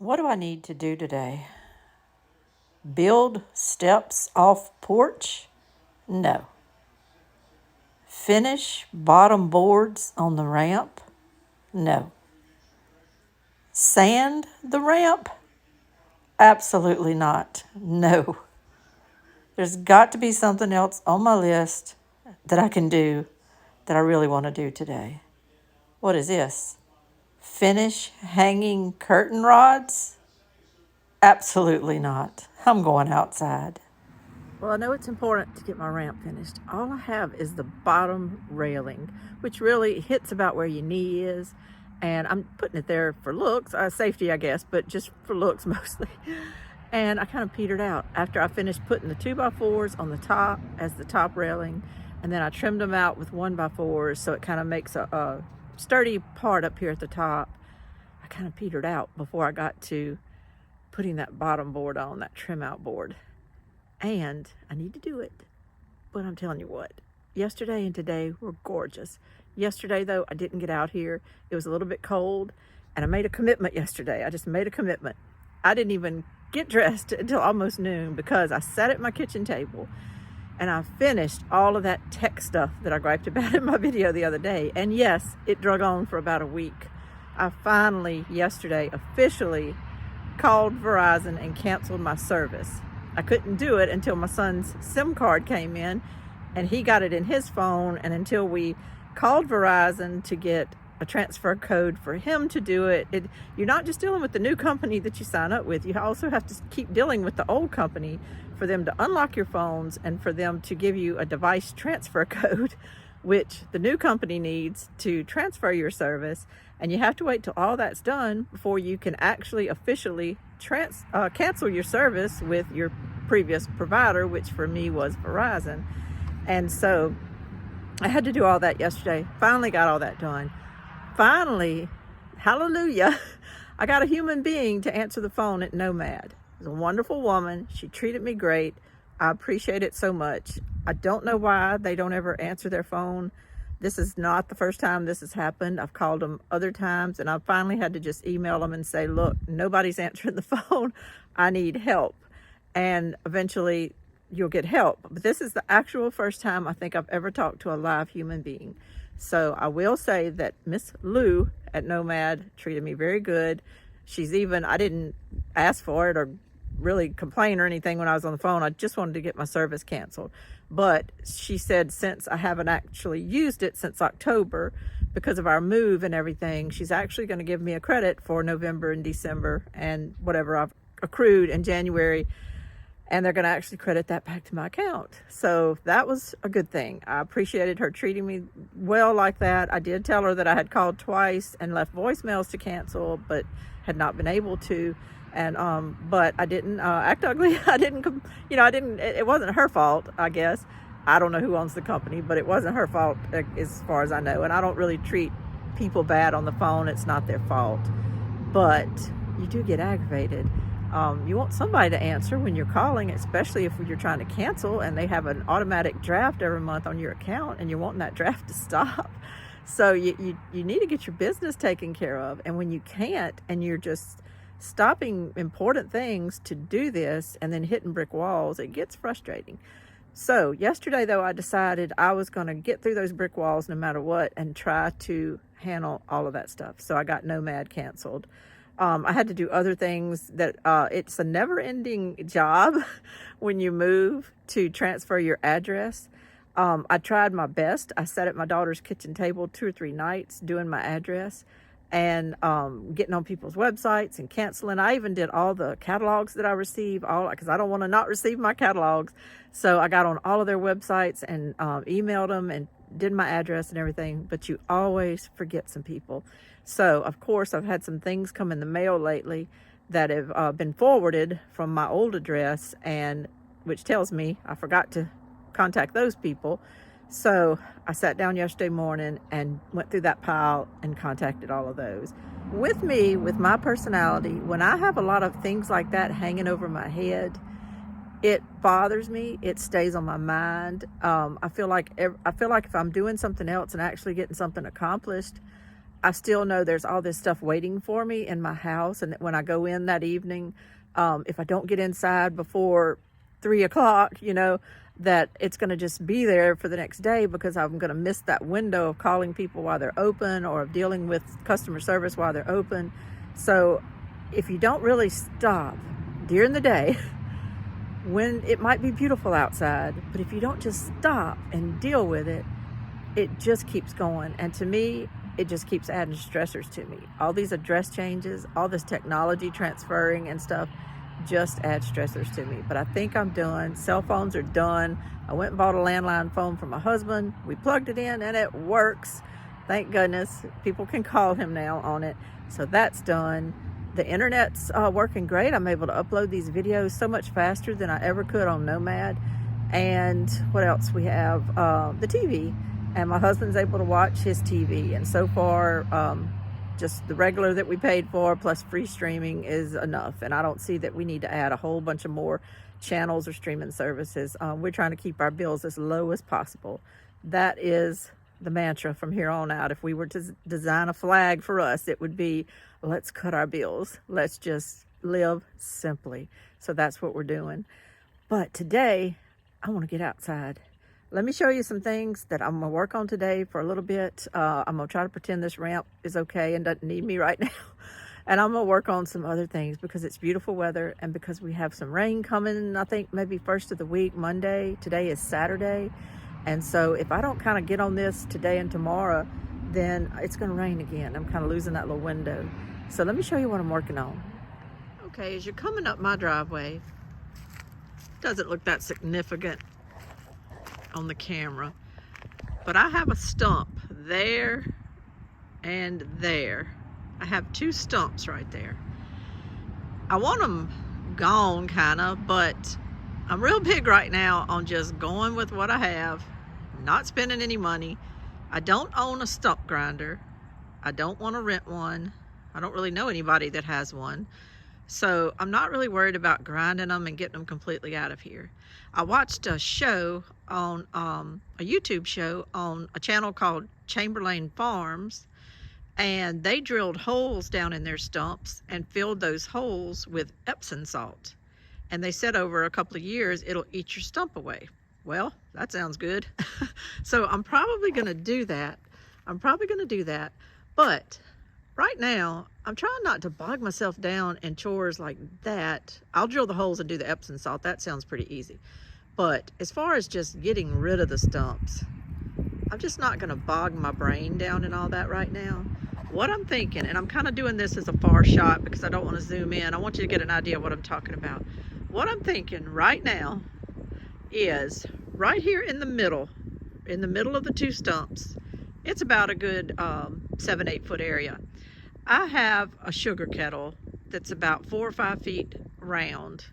What do I need to do today? Build steps off porch? No. Finish bottom boards on the ramp? No. Sand the ramp? Absolutely not. No. There's got to be something else on my list that I can do that I really want to do today. What is this? Finish hanging curtain rods? Absolutely not. I'm going outside. Well, I know it's important to get my ramp finished. All I have is the bottom railing, which really hits about where your knee is. And I'm putting it there for looks, safety, I guess, but just for looks mostly. And I kind of petered out after I finished putting the 2x4s on the top as the top railing. And then I trimmed them out with 1x4s, so it kind of makes a sturdy part up here at the top. I kind of petered out before I got to putting that bottom board on, that trim out board. And I need to do it. But I'm telling you what, yesterday and today were gorgeous. Yesterday, though, I didn't get out here. It was a little bit cold, and I made a commitment yesterday. I just made a commitment. I didn't even get dressed until almost noon because I sat at my kitchen table and I finished all of that tech stuff that I griped about in my video the other day. And yes, it drug on for about a week. I finally, yesterday, officially called Verizon and canceled my service. I couldn't do it until my son's SIM card came in and he got it in his phone, and until we called Verizon to get a transfer code for him to do it. You're not just dealing with the new company that you sign up with, you also have to keep dealing with the old company for them to unlock your phones and for them to give you a device transfer code, which the new company needs to transfer your service. And you have to wait till all that's done before you can actually officially cancel your service with your previous provider, which for me was Verizon. And so I had to do all that yesterday. Finally got all that done. Finally, hallelujah, I got a human being to answer the phone at Nomad. It was a wonderful woman. She treated me great. I appreciate it so much. I don't know why they don't ever answer their phone. This is not the first time this has happened. I've called them other times, and I finally had to just email them and say, look, nobody's answering the phone. I need help. And eventually you'll get help. But this is the actual first time I think I've ever talked to a live human being. So I will say that Miss Lou at Nomad treated me very good. I didn't ask for it or really complain or anything when I was on the phone. I just wanted to get my service canceled. But she said since I haven't actually used it since October because of our move and everything, she's actually going to give me a credit for November and December and whatever I've accrued in January. And they're going to actually credit that back to my account. So that was a good thing. I appreciated her treating me well like that. I did tell her that I had called twice and left voicemails to cancel, but had not been able to. And but I didn't act ugly. It wasn't her fault, I guess. I don't know who owns the company, but it wasn't her fault as far as I know. And I don't really treat people bad on the phone. It's not their fault. But you do get aggravated. You want somebody to answer when you're calling, especially if you're trying to cancel and they have an automatic draft every month on your account and you're wanting that draft to stop. So you need to get your business taken care of. And when you can't and you're just stopping important things to do this and then hitting brick walls, it gets frustrating. So yesterday, though, I decided I was going to get through those brick walls no matter what and try to handle all of that stuff. So I got Nomad canceled. I had to do other things that it's a never-ending job when you move to transfer your address. I tried my best. I sat at my daughter's kitchen table 2 or 3 nights doing my address and getting on people's websites and canceling. I even did all the catalogs that I receive, because I don't want to not receive my catalogs. So I got on all of their websites and emailed them and did my address and everything. But you always forget some people. So, of course, I've had some things come in the mail lately that have been forwarded from my old address, and which tells me I forgot to contact those people. So I sat down yesterday morning and went through that pile and contacted all of those. With me, with my personality, when I have a lot of things like that hanging over my head, it bothers me. It stays on my mind. I feel like if I'm doing something else and actually getting something accomplished, I still know there's all this stuff waiting for me in my house. And that when I go in that evening, if I don't get inside before 3 o'clock, you know, that it's going to just be there for the next day, because I'm going to miss that window of calling people while they're open, or of dealing with customer service while they're open. So if you don't really stop during the day, when it might be beautiful outside, but if you don't just stop and deal with it, it just keeps going. And to me, it just keeps adding stressors to me. All these address changes, all this technology transferring and stuff just add stressors to me. But I think I'm done. Cell phones are done. I went and bought a landline phone for my husband. We plugged it in and it works. Thank goodness. People can call him now on it. So that's done. The internet's working great. I'm able to upload these videos so much faster than I ever could on Nomad. And what else? We have the TV. And my husband's able to watch his TV. And so far, just the regular that we paid for plus free streaming is enough. And I don't see that we need to add a whole bunch of more channels or streaming services. We're trying to keep our bills as low as possible. That is the mantra from here on out. If we were to design a flag for us, it would be, let's cut our bills. Let's just live simply. So that's what we're doing. But today, I want to get outside. Let me show you some things that I'm going to work on today for a little bit. I'm going to try to pretend this ramp is okay and doesn't need me right now. And I'm going to work on some other things because it's beautiful weather and because we have some rain coming, I think maybe first of the week, Monday. Today is Saturday. And so if I don't kind of get on this today and tomorrow, then it's going to rain again. I'm kind of losing that little window. So let me show you what I'm working on. Okay, as you're coming up my driveway, doesn't look that significant on the camera, but I have a stump there and there. I have two stumps right there. I want them gone kind of, but I'm real big right now on just going with what I have, not spending any money. I don't own a stump grinder. I don't want to rent one. I don't really know anybody that has one. So I'm not really worried about grinding them and getting them completely out of here. I watched a show on a YouTube show on a channel called Chamberlain Farms, and they drilled holes down in their stumps and filled those holes with Epsom salt. And they said over a couple of years, it'll eat your stump away. Well, that sounds good. So I'm probably gonna do that. But right now, I'm trying not to bog myself down in chores like that. I'll drill the holes and do the Epsom salt. That sounds pretty easy. But as far as just getting rid of the stumps, I'm just not gonna bog my brain down and all that right now. What I'm thinking, and I'm kind of doing this as a far shot because I don't want to zoom in. I want you to get an idea of what I'm talking about. What I'm thinking right now is right here in the middle of the two stumps. It's about a good 7-8 foot area. I have a sugar kettle that's about 4 or 5 feet round,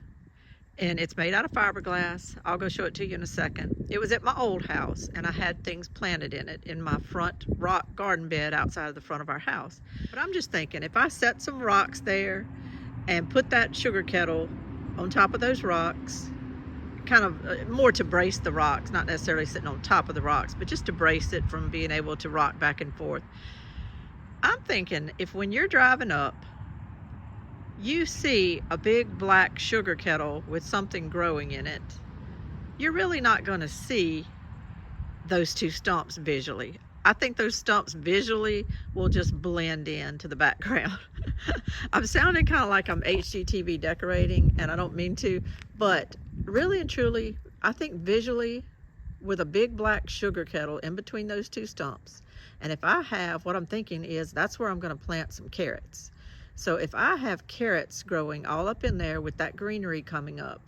and it's made out of fiberglass. I'll go show it to you in a second. It was at my old house, and I had things planted in it in my front rock garden bed outside of the front of our house. But I'm just thinking, if I set some rocks there and put that sugar kettle on top of those rocks, kind of more to brace the rocks, not necessarily sitting on top of the rocks, but just to brace it from being able to rock back and forth. I'm thinking if when you're driving up, you see a big black sugar kettle with something growing in it, you're really not going to see those two stumps visually. I think those stumps visually will just blend into the background. I'm sounding kind of like I'm HGTV decorating, and I don't mean to, but really and truly, I think visually, with a big black sugar kettle in between those two stumps, and if I have, what I'm thinking is that's where I'm going to plant some carrots. So if I have carrots growing all up in there with that greenery coming up,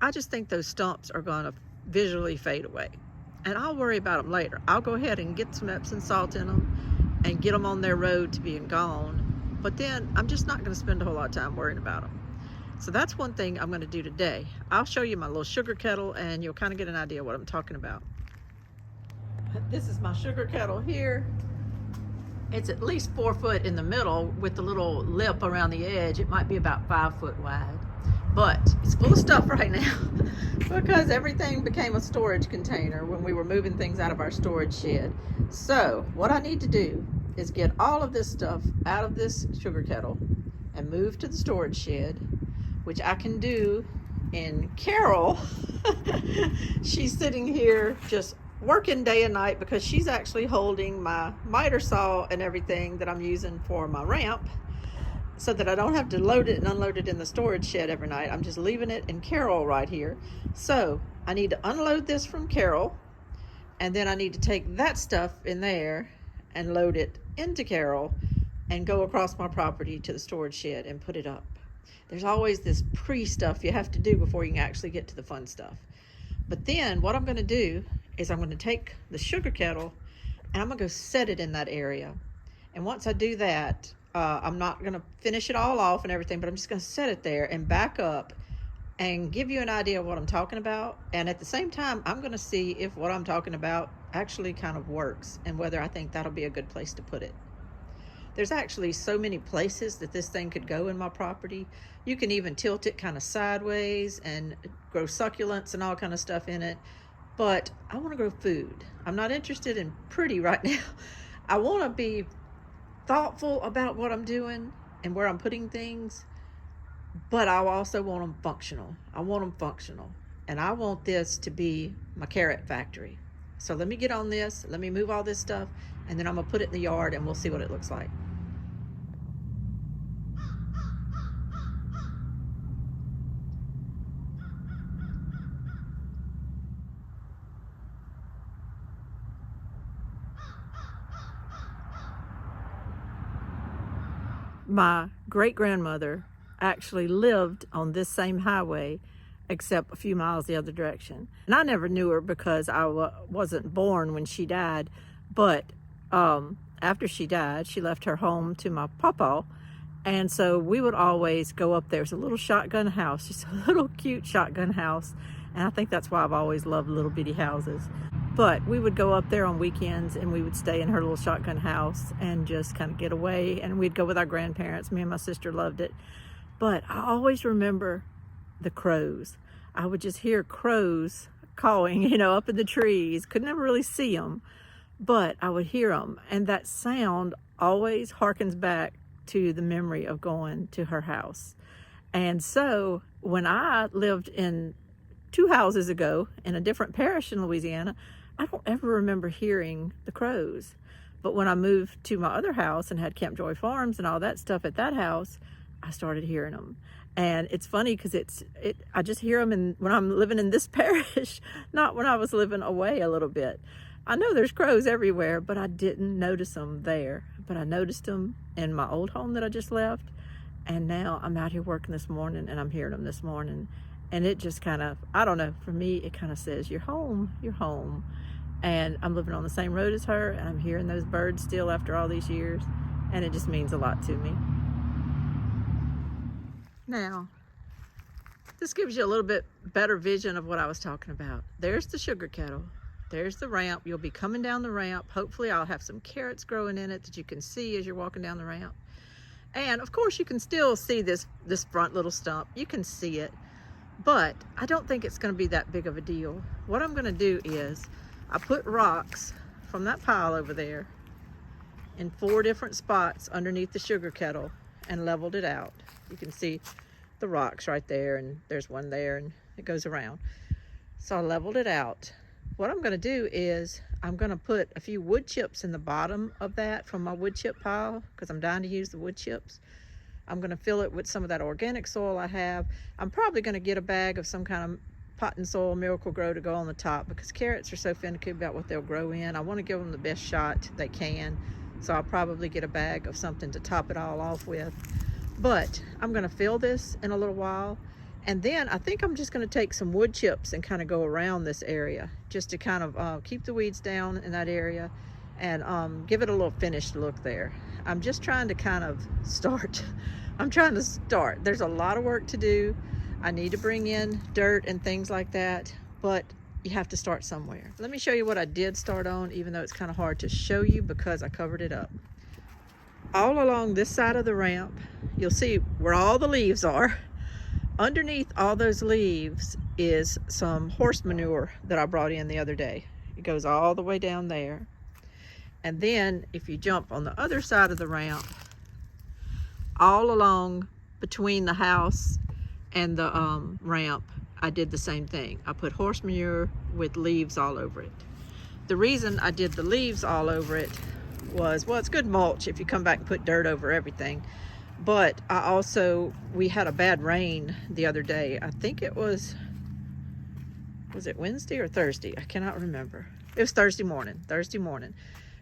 I just think those stumps are going to visually fade away. And I'll worry about them later. I'll go ahead and get some Epsom salt in them and get them on their road to being gone. But then I'm just not going to spend a whole lot of time worrying about them. So that's one thing I'm going to do today. I'll show you my little sugar kettle and you'll kind of get an idea what I'm talking about. This is my sugar kettle here. It's at least 4 foot in the middle with the little lip around the edge. It might be about 5 foot wide. But it's full of stuff right now because everything became a storage container when we were moving things out of our storage shed. So what I need to do is get all of this stuff out of this sugar kettle and move to the storage shed, which I can do in Carol. She's sitting here just working day and night because she's actually holding my miter saw and everything that I'm using for my ramp, so that I don't have to load it and unload it in the storage shed every night. I'm just leaving it in Carol right here. So I need to unload this from Carol, and then I need to take that stuff in there and load it into Carol and go across my property to the storage shed and put it up. There's always this pre-stuff you have to do before you can actually get to the fun stuff. But then what I'm going to do is I'm going to take the sugar kettle and I'm going to go set it in that area. And once I do that, I'm not going to finish it all off and everything, but I'm just going to set it there and back up and give you an idea of what I'm talking about. And at the same time, I'm going to see if what I'm talking about actually kind of works and whether I think that'll be a good place to put it. There's actually so many places that this thing could go in my property. You can even tilt it kind of sideways and grow succulents and all kind of stuff in it. But I want to grow food. I'm not interested in pretty right now. I want to be thoughtful about what I'm doing and where I'm putting things, but I also want them functional. I want them functional. And I want this to be my carrot factory. So let me get on this. Let me move all this stuff, and then I'm going to put it in the yard and we'll see what it looks like. My great-grandmother actually lived on this same highway, except a few miles the other direction. And I never knew her because I wasn't born when she died. But after she died, she left her home to my papa. And so we would always go up there. It's a little shotgun house, just a little cute shotgun house. And I think that's why I've always loved little bitty houses. But we would go up there on weekends and we would stay in her little shotgun house and just kind of get away. And we'd go with our grandparents. Me and my sister loved it. But I always remember the crows. I would just hear crows cawing, up in the trees. Could never really see them, but I would hear them. And that sound always harkens back to the memory of going to her house. And so when I lived in 2 houses ago in a different parish in Louisiana, I don't ever remember hearing the crows. But when I moved to my other house and had Camp Joy Farms and all that stuff at that house, I started hearing them. And it's funny because I just hear them when I'm living in this parish, not when I was living away a little bit. I know there's crows everywhere, but I didn't notice them there. But I noticed them in my old home that I just left. And now I'm out here working this morning and I'm hearing them this morning. And it just kind of, I don't know, for me, it kind of says, you're home, you're home. And I'm living on the same road as her, and I'm hearing those birds still after all these years. And it just means a lot to me. Now, this gives you a little bit better vision of what I was talking about. There's the sugar kettle. There's the ramp. You'll be coming down the ramp. Hopefully I'll have some carrots growing in it that you can see as you're walking down the ramp. And of course you can still see this front little stump. You can see it. But I don't think it's going to be that big of a deal. What I'm going to do is I put rocks from that pile over there in 4 different spots underneath the sugar kettle and leveled it out. You can see the rocks right there, and there's one there, and it goes around. So I leveled it out. What I'm going to do is I'm going to put a few wood chips in the bottom of that from my wood chip pile because I'm dying to use the wood chips. I'm going to fill it with some of that organic soil I have. I'm probably going to get a bag of some kind of pot and soil Miracle Grow to go on the top because carrots are so finicky about what they'll grow in. I want to give them the best shot they can. So I'll probably get a bag of something to top it all off with. But I'm going to fill this in a little while. And then I think I'm just going to take some wood chips and kind of go around this area just to kind of keep the weeds down in that area and give it a little finished look there. I'm just trying to kind of start. I'm trying to start. There's a lot of work to do. I need to bring in dirt and things like that, but you have to start somewhere. Let me show you what I did start on, even though it's kind of hard to show you because I covered it up. All along this side of the ramp, you'll see where all the leaves are. Underneath all those leaves is some horse manure that I brought in the other day. It goes all the way down there. And then if you jump on the other side of the ramp, all along between the house and the ramp, I did the same thing. I put horse manure with leaves all over it. The reason I did the leaves all over it was, well, it's good mulch if you come back and put dirt over everything. But we had a bad rain the other day. I think it was it Wednesday or Thursday? I cannot remember. It was Thursday morning.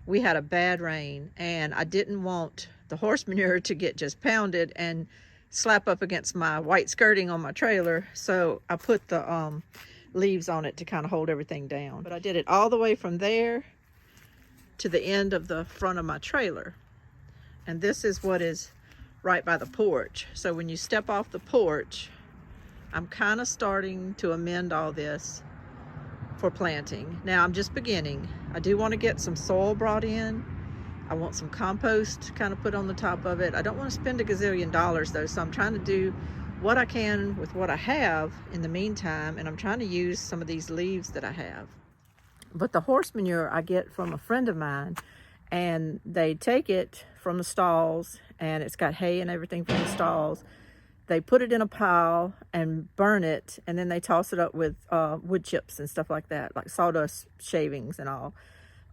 We had a bad rain, and I didn't want the horse manure to get just pounded and slap up against my white skirting on my trailer. So I put the leaves on it to kind of hold everything down. But I did it all the way from there to the end of the front of my trailer. And this is what is right by the porch. So when you step off the porch, I'm kind of starting to amend all this for planting. Now I'm just beginning. I do want to get some soil brought in. I want some compost kind of put on the top of it. I don't want to spend a gazillion dollars though, so I'm trying to do what I can with what I have in the meantime, and I'm trying to use some of these leaves that I have. But the horse manure I get from a friend of mine, and they take it from the stalls, and it's got hay and everything from the stalls. They put it in a pile and burn it, and then they toss it up with wood chips and stuff like that, like sawdust shavings and all.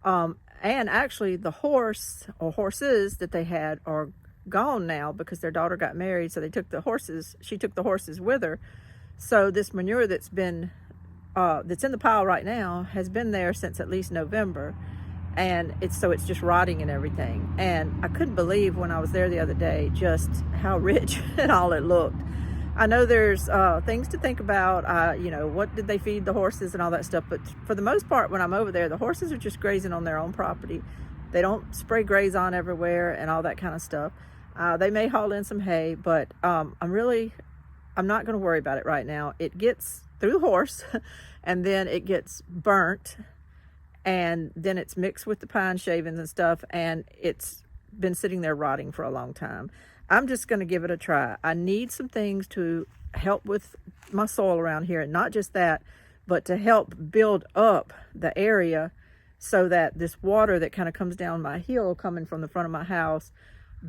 And actually the horse or horses that they had are gone now because their daughter got married, so they took the horses. She took the horses with her. So this manure that's in the pile right now has been there since at least November, and it's just rotting and everything. And I couldn't believe when I was there the other day just how rich and all it looked. I know there's things to think about, you know, what did they feed the horses and all that stuff, but for the most part when I'm over there, the horses are just grazing on their own property. They don't spray graze on everywhere and all that kind of stuff. They may haul in some hay, but I'm not going to worry about it right now. It gets through the horse and then it gets burnt, and then it's mixed with the pine shavings and stuff, and it's been sitting there rotting for a long time. I'm just going to give it a try. I need some things to help with my soil around here, and not just that, but to help build up the area so that this water that kind of comes down my hill coming from the front of my house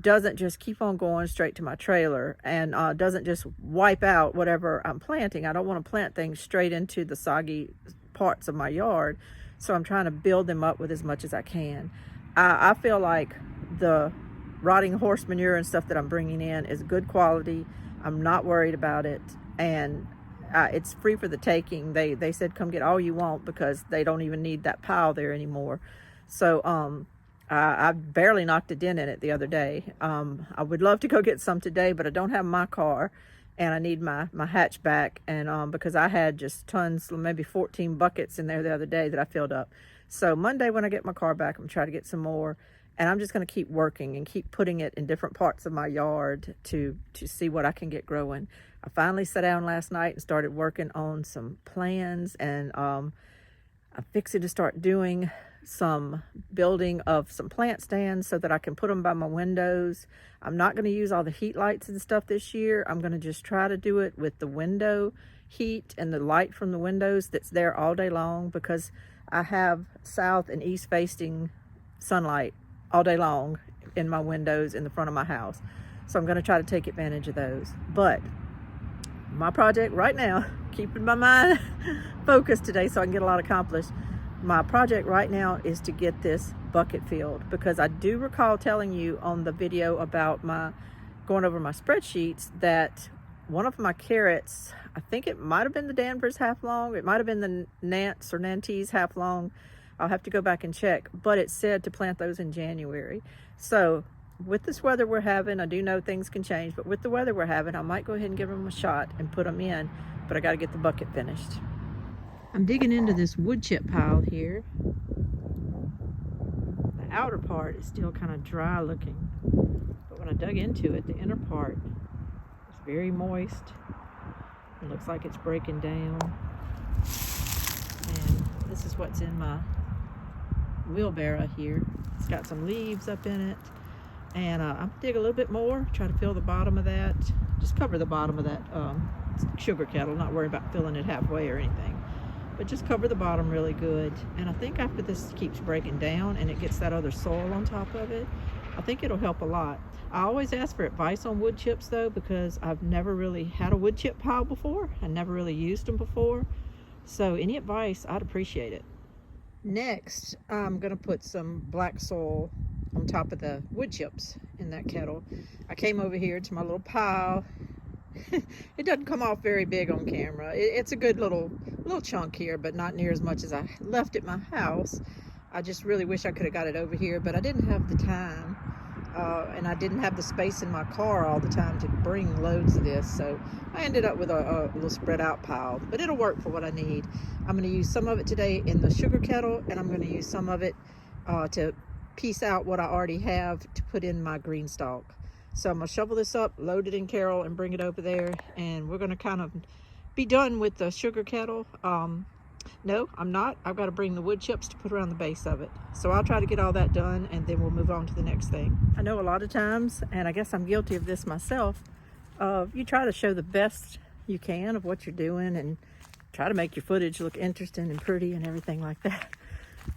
doesn't just keep on going straight to my trailer, and doesn't just wipe out whatever I'm planting. I don't want to plant things straight into the soggy parts of my yard, so I'm trying to build them up with as much as I can. I feel like the rotting horse manure and stuff that I'm bringing in is good quality. I'm not worried about it, and it's free for the taking. They said come get all you want because they don't even need that pile there anymore. So I barely knocked a dent in it the other day. I would love to go get some today, but I don't have my car, and I need my hatchback, and because I had just tons, maybe 14 buckets in there the other day that I filled up. So Monday when I get my car back, I'm gonna try to get some more, and I'm just going to keep working and keep putting it in different parts of my yard to see what I can get growing. I finally sat down last night and started working on some plans, and I'm fixing to start doing some building of some plant stands so that I can put them by my windows. I'm not going to use all the heat lights and stuff this year. I'm going to just try to do it with the window heat and the light from the windows that's there all day long, because I have south and east facing sunlight all day long in my windows in the front of my house. So I'm going to try to take advantage of those. But my project right now, keeping my mind focused today so I can get a lot accomplished, my project right now is to get this bucket filled, because I do recall telling you on the video about my going over my spreadsheets that one of my carrots, I think it might have been the Danvers half long, it might have been the Nance or Nantes half long, I'll have to go back and check, but it said to plant those in January. So with this weather we're having, I do know things can change, but with the weather we're having, I might go ahead and give them a shot and put them in, but I got to get the bucket finished. I'm digging into this wood chip pile here. The outer part is still kind of dry looking, but when I dug into it, the inner part is very moist. It looks like it's breaking down. And this is what's in my wheelbarrow here. It's got some leaves up in it, and I'm gonna dig a little bit more, try to fill the bottom of that, just cover the bottom of that sugar kettle, not worry about filling it halfway or anything. but just cover the bottom really good. And I think after this keeps breaking down and it gets that other soil on top of it, I think it'll help a lot. I always ask for advice on wood chips though, because I've never really had a wood chip pile before. I never really used them before. So any advice, I'd appreciate it. Next, I'm gonna put some black soil on top of the wood chips in that kettle. I came over here to my little pile. It doesn't come off very big on camera. It's a good little chunk here, but not near as much as I left at my house. I just really wish I could have got it over here, but I didn't have the time. And I didn't have the space in my car all the time to bring loads of this, so I ended up with a little spread out pile, but it'll work for what I need. I'm going to use some of it today in the sugar kettle, and I'm going to use some of it to piece out what I already have to put in my Greenstalk. So I'm going to shovel this up, load it in Carol, and bring it over there, and we're going to kind of be done with the sugar kettle. No, I'm not. I've got to bring the wood chips to put around the base of it. So I'll try to get all that done, and then we'll move on to the next thing. I know a lot of times, and I guess I'm guilty of this myself, you try to show the best you can of what you're doing and try to make your footage look interesting and pretty and everything like that.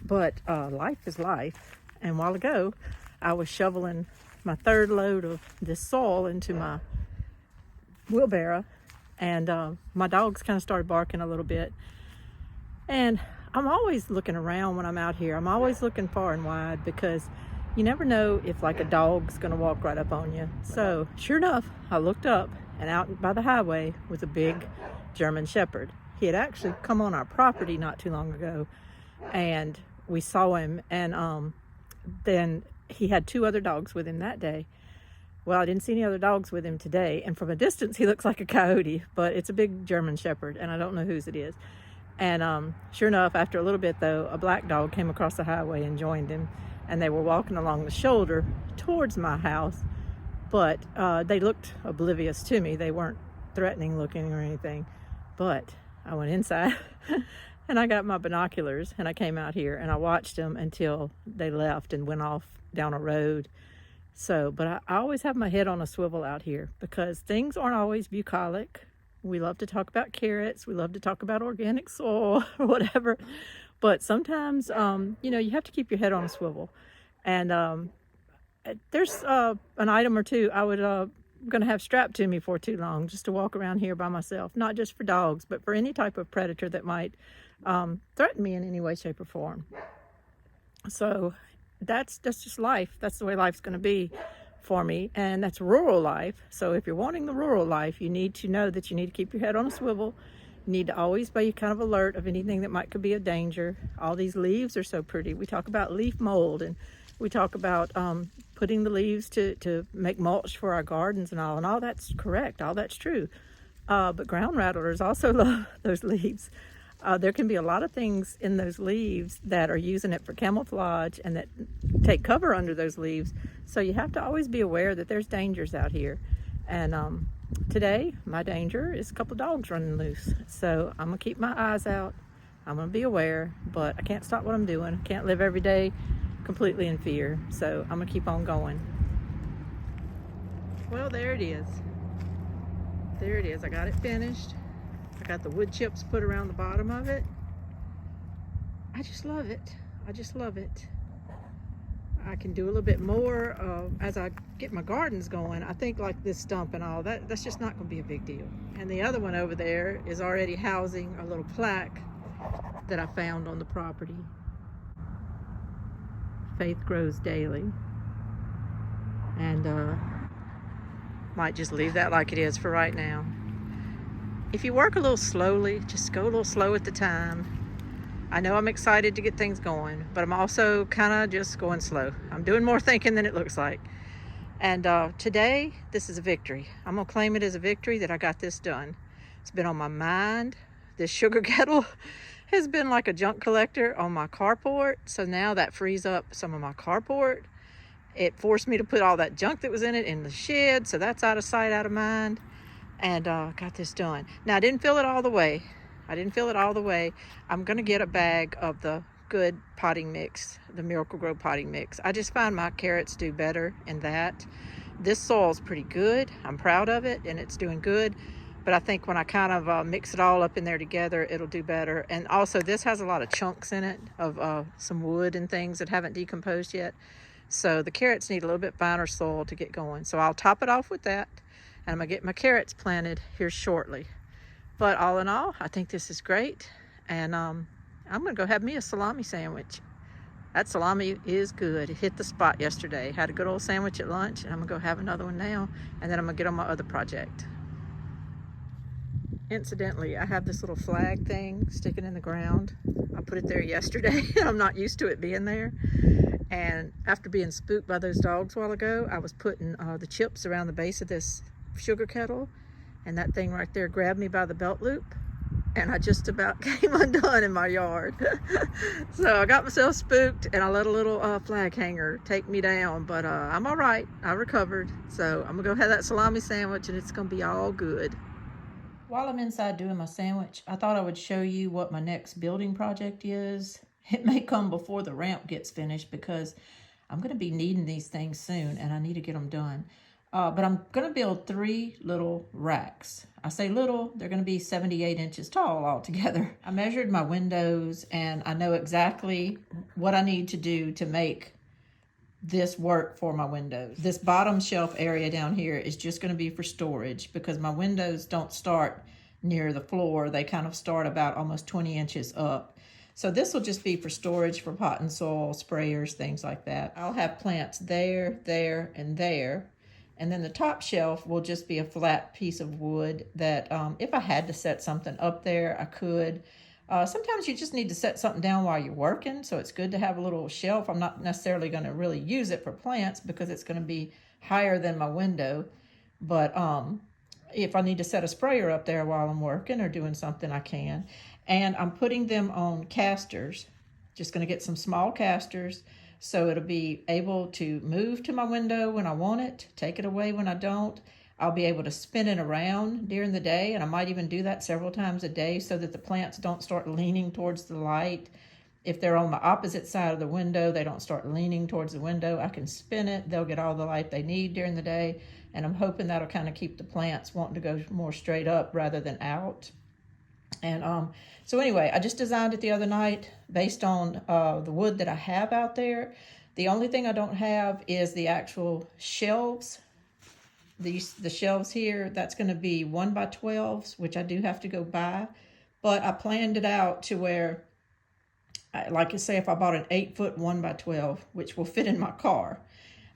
But life is life. And a while ago, I was shoveling my third load of this soil into my wheelbarrow, and my dogs kind of started barking a little bit. And I'm always looking around when I'm out here. I'm always looking far and wide, because you never know if like a dog's gonna walk right up on you. So sure enough, I looked up, and out by the highway was a big German Shepherd. He had actually come on our property not too long ago, and we saw him, and then he had 2 other dogs with him that day. Well, I didn't see any other dogs with him today, and from a distance he looks like a coyote, but it's a big German Shepherd, and I don't know whose it is. And sure enough, after a little bit though, a black dog came across the highway and joined him, and they were walking along the shoulder towards my house, but they looked oblivious to me. They weren't threatening looking or anything. But I went inside and I got my binoculars, and I came out here and I watched them until they left and went off down a road. So, but I always have my head on a swivel out here, because things aren't always bucolic. We love to talk about carrots. We love to talk about organic soil or whatever. But sometimes, you know, you have to keep your head on a swivel. And there's an item or two I would going to have strapped to me for too long, just to walk around here by myself. Not just for dogs, but for any type of predator that might threaten me in any way, shape, or form. So that's just life. That's the way life's going to be for me, and that's rural life. So if you're wanting the rural life, you need to know that you need to keep your head on a swivel. You need to always be kind of alert of anything that could be a danger. All these leaves are so pretty. We talk about leaf mold, and we talk about putting the leaves to make mulch for our gardens and all that's correct, all that's true. But ground rattlers also love those leaves. There can be a lot of things in those leaves that are using it for camouflage and that take cover under those leaves. So you have to always be aware that there's dangers out here. And today, my danger is a couple of dogs running loose. So I'm gonna keep my eyes out. I'm gonna be aware, but I can't stop what I'm doing. I can't live every day completely in fear. So I'm gonna keep on going. Well, there it is. There it is. I got it finished. I got the wood chips put around the bottom of it. I just love it. I just love it. I can do a little bit more as I get my gardens going. I think like this stump and all that's just not going to be a big deal. And the other one over there is already housing a little plaque that I found on the property. Faith grows daily. And might just leave that like it is for right now. If you work a little slowly, just go a little slow at the time. I know I'm excited to get things going, but I'm also kind of just going slow. I'm doing more thinking than it looks like. And today, this is a victory. I'm gonna claim it as a victory that I got this done. It's been on my mind. This sugar kettle has been like a junk collector on my carport. So now that frees up some of my carport. It forced me to put all that junk that was in it in the shed. So that's out of sight, out of mind. And got this done. Now I didn't fill it all the way. I'm gonna get a bag of the good potting mix, the Miracle-Gro potting mix. I just find my carrots do better in that. This soil's pretty good. I'm proud of it and it's doing good. But I think when I kind of mix it all up in there together, it'll do better. And also this has a lot of chunks in it of some wood and things that haven't decomposed yet. So the carrots need a little bit finer soil to get going. So I'll top it off with that, and I'm gonna get my carrots planted here shortly. But all in all, I think this is great. And I'm gonna go have me a salami sandwich. That salami is good. It hit the spot yesterday. Had a good old sandwich at lunch, and I'm gonna go have another one now, and then I'm gonna get on my other project. Incidentally, I have this little flag thing sticking in the ground. I put it there yesterday, and I'm not used to it being there. And after being spooked by those dogs a while ago, I was putting the chips around the base of this sugar kettle, and that thing right there grabbed me by the belt loop, and I just about came undone in my yard. So I got myself spooked, and I let a little flag hanger take me down, but I'm all right. I recovered. So I'm gonna go have that salami sandwich, and it's gonna be all good. While I'm inside doing my sandwich, I thought I would show you what my next building project is. It may come before the ramp gets finished because I'm going to be needing these things soon, and I need to get them done. But I'm going to build 3 little racks. I say little, they're going to be 78 inches tall altogether. I measured my windows, and I know exactly what I need to do to make this work for my windows. This bottom shelf area down here is just going to be for storage because my windows don't start near the floor. They kind of start about almost 20 inches up. So this will just be for storage for pot and soil, sprayers, things like that. I'll have plants there, there, and there. And then the top shelf will just be a flat piece of wood that if I had to set something up there, I could. Sometimes you just need to set something down while you're working, so it's good to have a little shelf. I'm not necessarily going to really use it for plants because it's going to be higher than my window. But if I need to set a sprayer up there while I'm working or doing something, I can. And I'm putting them on casters. Just going to get some small casters so it'll be able to move to my window when I want it, take it away when I don't. I'll be able to spin it around during the day, and I might even do that several times a day so that the plants don't start leaning towards the light. If they're on the opposite side of the window, they don't start leaning towards the window. I can spin it. They'll get all the light they need during the day, and I'm hoping that'll kind of keep the plants wanting to go more straight up rather than out. And so anyway, I just designed it the other night based on the wood that I have out there. The only thing I don't have is the actual shelves. The shelves here, that's going to be 1x12s, which I do have to go buy. But I planned it out to where, like I say, if I bought an 8-foot 1x12, which will fit in my car,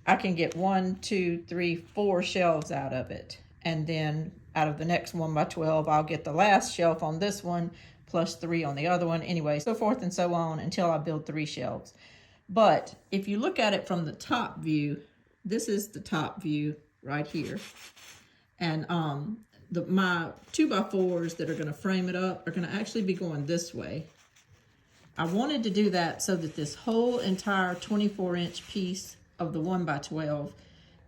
I can get 1, 2, 3, 4 shelves out of it. And then out of the next 1x12, I'll get the last shelf on this one, plus 3 on the other one. Anyway, so forth and so on until I build 3 shelves. But if you look at it from the top view, this is the top view right here. And my 2x4s that are going to frame it up are going to actually be going this way. I wanted to do that so that this whole entire 24-inch piece of the 1x12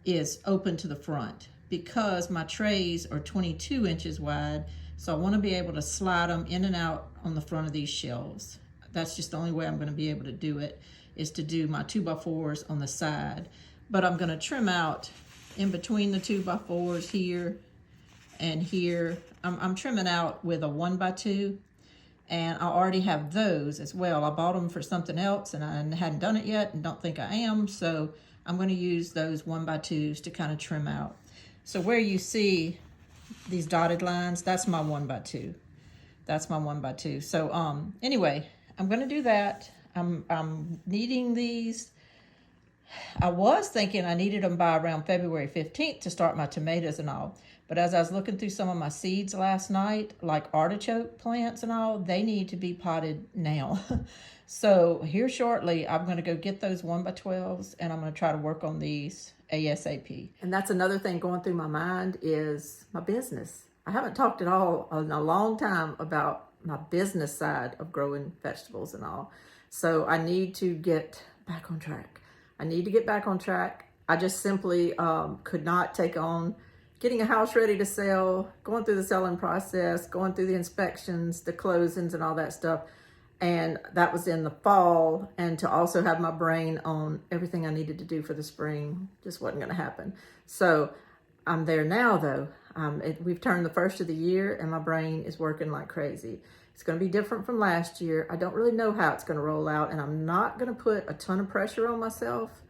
is open to the front because my trays are 22 inches wide. So I want to be able to slide them in and out on the front of these shelves. That's just the only way I'm going to be able to do it, is to do my 2x4s on the side. But I'm going to trim out in between the 2x4s here and here. I'm trimming out with a 1x2, and I already have those as well. I bought them for something else and I hadn't done it yet and don't think I am, so I'm going to use those 1x2s to kind of trim out. So where you see these dotted lines, that's my 1x2. That's my 1x2. So anyway, I'm going to do that. I'm needing these. I was thinking I needed them by around February 15th to start my tomatoes and all. But as I was looking through some of my seeds last night, like artichoke plants and all, they need to be potted now. So here shortly, I'm going to go get those 1x12s, and I'm going to try to work on these ASAP. And that's another thing going through my mind is my business. I haven't talked at all in a long time about my business side of growing vegetables and all. So I need to get back on track. I need to get back on track. I just simply could not take on getting a house ready to sell, going through the selling process, going through the inspections, the closings and all that stuff. And that was in the fall. And to also have my brain on everything I needed to do for the spring just wasn't going to happen. So I'm there now, though. We've turned the first of the year and my brain is working like crazy. It's going to be different from last year. I don't really know how it's going to roll out, and I'm not going to put a ton of pressure on myself,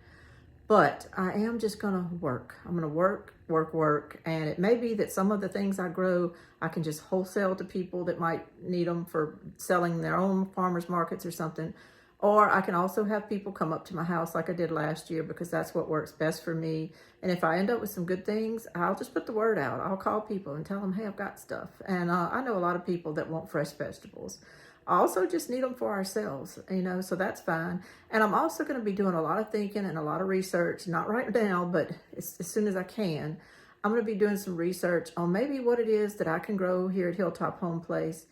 but I am just going to work. I'm going to work. And it may be that some of the things I grow, I can just wholesale to people that might need them for selling their own farmers markets or something. Or I can also have people come up to my house like I did last year, because that's what works best for me. And if I end up with some good things, I'll just put the word out. I'll call people and tell them, hey, I've got stuff. And I know a lot of people that want fresh vegetables. I also just need them for ourselves, so that's fine. And I'm also going to be doing a lot of thinking and a lot of research, not right now, but as soon as I can. I'm going to be doing some research on maybe what it is that I can grow here at Hilltop Home Place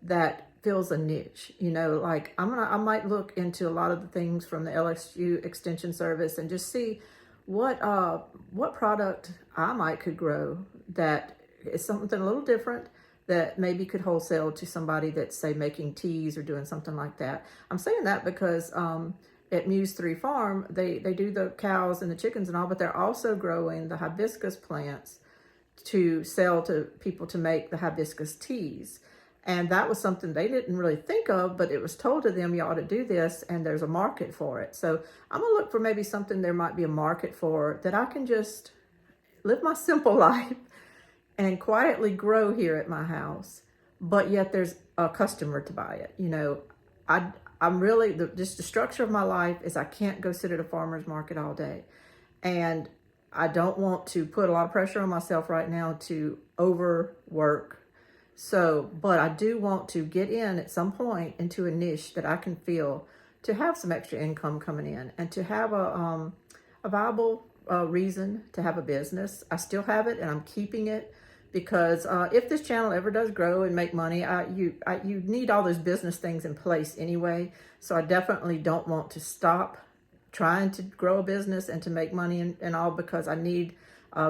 that fills a niche. Like I might look into a lot of the things from the LSU Extension Service and just see what product I could grow that is something a little different, that maybe could wholesale to somebody that's, say, making teas or doing something like that. I'm saying that because at Muse 3 Farm, they do the cows and the chickens and all, but they're also growing the hibiscus plants to sell to people to make the hibiscus teas. And that was something they didn't really think of, but it was told to them, you ought to do this, and there's a market for it. So I'm going to look for maybe something there might be a market for, that I can just live my simple life and quietly grow here at my house, but yet there's a customer to buy it. I'm really, just the structure of my life is I can't go sit at a farmer's market all day. And I don't want to put a lot of pressure on myself right now to overwork. But I do want to get in at some point into a niche that I can fill, to have some extra income coming in, and to have a viable reason to have a business. I still have it and I'm keeping it, because if this channel ever does grow and make money, you need all those business things in place anyway. So I definitely don't want to stop trying to grow a business and to make money and all, because I need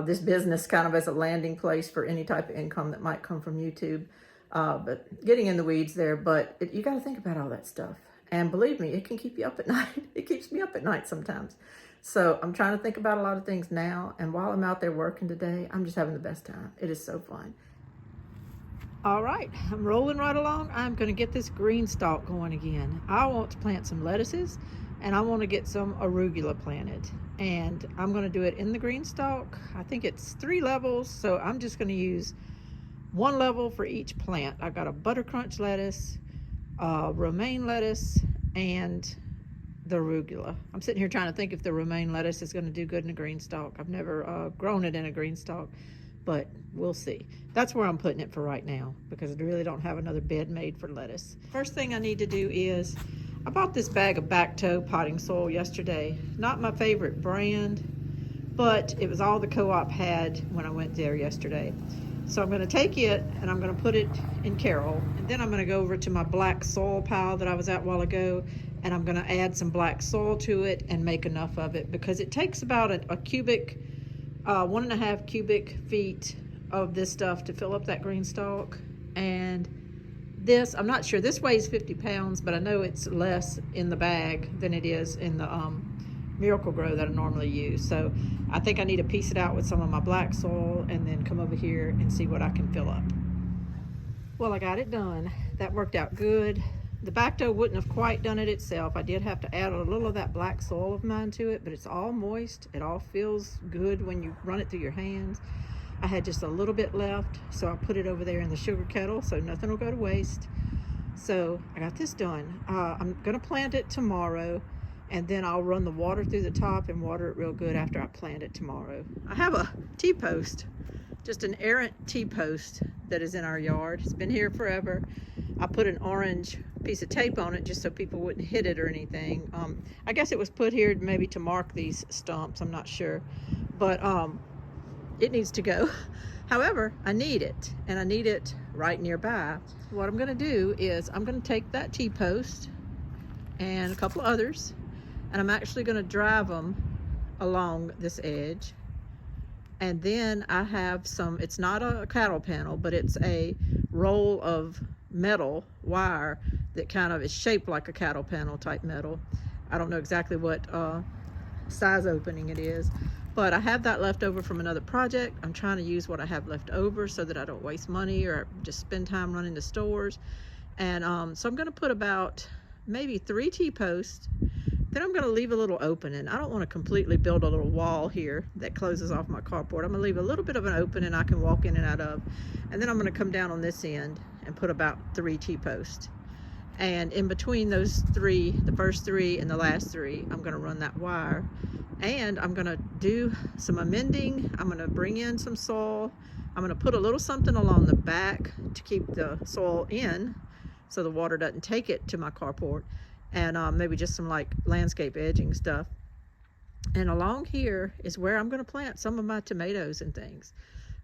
this business kind of as a landing place for any type of income that might come from YouTube. But getting in the weeds there, but you got to think about all that stuff. And believe me, it can keep you up at night. It keeps me up at night sometimes. So I'm trying to think about a lot of things now. And while I'm out there working today, I'm just having the best time. It is so fun. All right, I'm rolling right along. I'm going to get this Greenstalk going again. I want to plant some lettuces, and I want to get some arugula planted. And I'm going to do it in the Greenstalk. I think it's 3 levels, so I'm just going to use 1 level for each plant. I've got a butter crunch lettuce, romaine lettuce, and the arugula. I'm sitting here trying to think if the romaine lettuce is going to do good in a Greenstalk. I've never grown it in a Greenstalk, but we'll see. That's where I'm putting it for right now, because I really don't have another bed made for lettuce. First thing I need to do is, I bought this bag of back toe potting soil yesterday. Not my favorite brand, but it was all the co-op had when I went there yesterday. So I'm going to take it and I'm going to put it in Carroll, and then I'm going to go over to my black soil pile that I was at a while ago, and I'm going to add some black soil to it and make enough of it, because it takes about a cubic, 1.5 cubic feet of this stuff to fill up that Greenstalk. And this, I'm not sure, this weighs 50 pounds, but I know it's less in the bag than it is in the Miracle Grow that I normally use. So I think I need to piece it out with some of my black soil and then come over here and see what I can fill up. Well, I got it done. That worked out good. The back toe wouldn't have quite done it itself. I did have to add a little of that black soil of mine to it, but it's all moist. It all feels good when you run it through your hands. I had just a little bit left, so I put it over there in the sugar kettle so nothing will go to waste. So I got this done. I'm gonna plant it tomorrow, and then I'll run the water through the top and water it real good after I plant it tomorrow. I have a T-post, just an errant T-post that is in our yard. It's been here forever. I put an orange piece of tape on it just so people wouldn't hit it or anything. I guess it was put here maybe to mark these stumps, I'm not sure, but it needs to go. However, I need it, and I need it right nearby. What I'm gonna do is I'm gonna take that T-post and a couple others, and I'm actually gonna drive them along this edge. And then I have some, it's not a cattle panel, but it's a roll of metal wire that kind of is shaped like a cattle panel type metal. I don't know exactly what size opening it is, But I have that left over from another project. I'm trying to use what I have left over so that I don't waste money or just spend time running to stores. And so I'm gonna put about maybe 3 T-posts. Then I'm gonna leave a little opening. I don't wanna completely build a little wall here that closes off my carport. I'm gonna leave a little bit of an opening I can walk in and out of. And then I'm gonna come down on this end and put about 3 T-posts. And in between those 3, the first 3 and the last 3, I'm gonna run that wire. And I'm gonna do some amending. I'm gonna bring in some soil. I'm gonna put a little something along the back to keep the soil in so the water doesn't take it to my carport. And maybe just some like landscape edging stuff. And along here is where I'm gonna plant some of my tomatoes and things.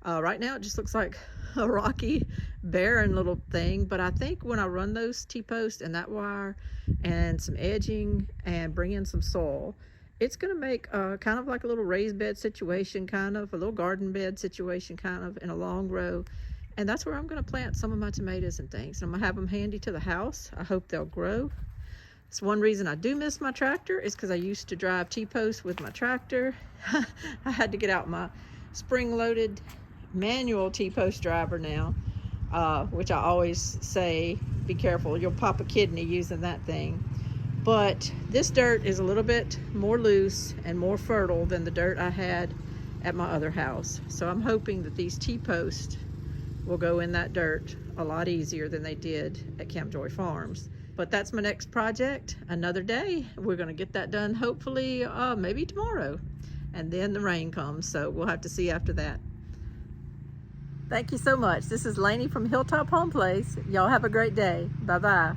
Right now it just looks like a rocky, barren little thing, but I think when I run those T-posts and that wire and some edging and bring in some soil, it's gonna make kind of like a little raised bed situation, kind of a little garden bed situation, kind of in a long row. And that's where I'm gonna plant some of my tomatoes and things. I'm gonna have them handy to the house. I hope they'll grow. It's one reason I do miss my tractor is because I used to drive T-posts with my tractor. I had to get out my spring-loaded manual T-post driver now, which I always say, be careful, you'll pop a kidney using that thing. But this dirt is a little bit more loose and more fertile than the dirt I had at my other house. So I'm hoping that these T-posts will go in that dirt a lot easier than they did at Camp Joy Farms. But that's my next project, another day. We're gonna get that done hopefully maybe tomorrow. And then the rain comes, so we'll have to see after that. Thank you so much. This is Lainey from Hilltop Home Place. Y'all have a great day. Bye-bye.